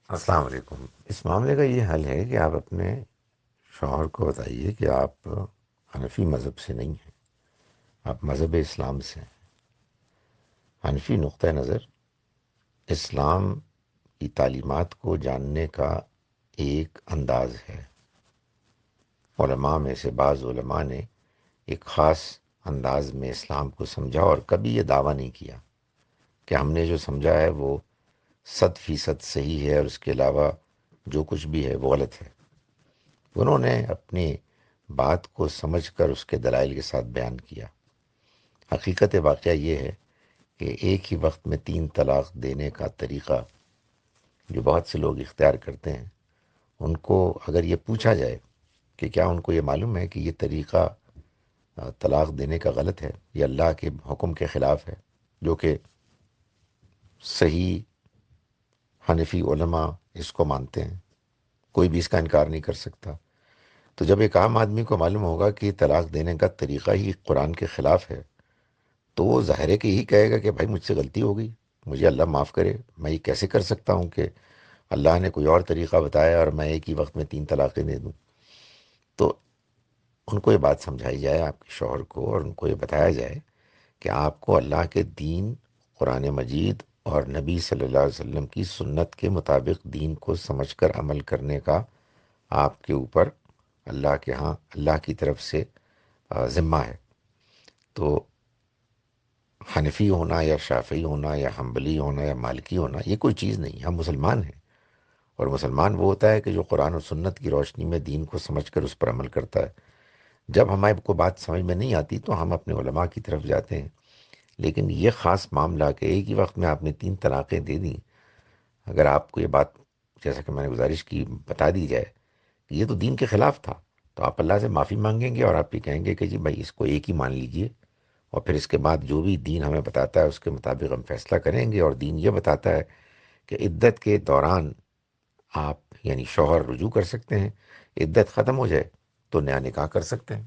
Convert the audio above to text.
السلام علیکم۔ اس معاملے کا یہ حل ہے کہ آپ اپنے شوہر کو بتائیے کہ آپ حنفی مذہب سے نہیں ہیں، آپ مذہب اسلام سے ہیں۔ حنفی نقطہ نظر اسلام کی تعلیمات کو جاننے کا ایک انداز ہے۔ علماء میں سے بعض علماء نے ایک خاص انداز میں اسلام کو سمجھا اور کبھی یہ دعویٰ نہیں کیا کہ ہم نے جو سمجھا ہے وہ 100% صحیح ہے اور اس کے علاوہ جو کچھ بھی ہے وہ غلط ہے۔ انہوں نے اپنی بات کو سمجھ کر اس کے دلائل کے ساتھ بیان کیا۔ حقیقت واقعہ یہ ہے کہ ایک ہی وقت میں 3 طلاق دینے کا طریقہ جو بہت سے لوگ اختیار کرتے ہیں، ان کو اگر یہ پوچھا جائے کہ کیا ان کو یہ معلوم ہے کہ یہ طریقہ طلاق دینے کا غلط ہے، یہ اللہ کے حکم کے خلاف ہے، جو کہ صحیح حنفی علماء اس کو مانتے ہیں، کوئی بھی اس کا انکار نہیں کر سکتا۔ تو جب ایک عام آدمی کو معلوم ہوگا کہ طلاق دینے کا طریقہ ہی قرآن کے خلاف ہے، تو وہ ظاہر ہے کہ یہی کہے گا کہ بھائی مجھ سے غلطی ہو گئی، مجھے اللہ معاف کرے، میں یہ کیسے کر سکتا ہوں کہ اللہ نے کوئی اور طریقہ بتایا اور میں ایک ہی وقت میں 3 طلاقیں دے دوں۔ تو ان کو یہ بات سمجھائی جائے آپ کے شوہر کو، اور ان کو یہ بتایا جائے کہ آپ کو اللہ کے دین، قرآن مجید اور نبی صلی اللہ علیہ وسلم کی سنت کے مطابق دین کو سمجھ کر عمل کرنے کا آپ کے اوپر اللہ کے ہاں اللہ کی طرف سے ذمہ ہے۔ تو حنفی ہونا یا شافعی ہونا یا حنبلی ہونا یا مالکی ہونا یہ کوئی چیز نہیں، ہم مسلمان ہیں، اور مسلمان وہ ہوتا ہے کہ جو قرآن و سنت کی روشنی میں دین کو سمجھ کر اس پر عمل کرتا ہے۔ جب ہمارے کو بات سمجھ میں نہیں آتی تو ہم اپنے علماء کی طرف جاتے ہیں، لیکن یہ خاص معاملہ کہ ایک ہی وقت میں آپ نے 3 طلاقیں دے دیں، اگر آپ کو یہ بات جیسا کہ میں نے گزارش کی بتا دی جائے کہ یہ تو دین کے خلاف تھا، تو آپ اللہ سے معافی مانگیں گے اور آپ یہ کہیں گے کہ جی بھائی اس کو ایک ہی مان لیجئے، اور پھر اس کے بعد جو بھی دین ہمیں بتاتا ہے اس کے مطابق ہم فیصلہ کریں گے۔ اور دین یہ بتاتا ہے کہ عدت کے دوران آپ یعنی شوہر رجوع کر سکتے ہیں، عدت ختم ہو جائے تو نیا نکاح کر سکتے ہیں۔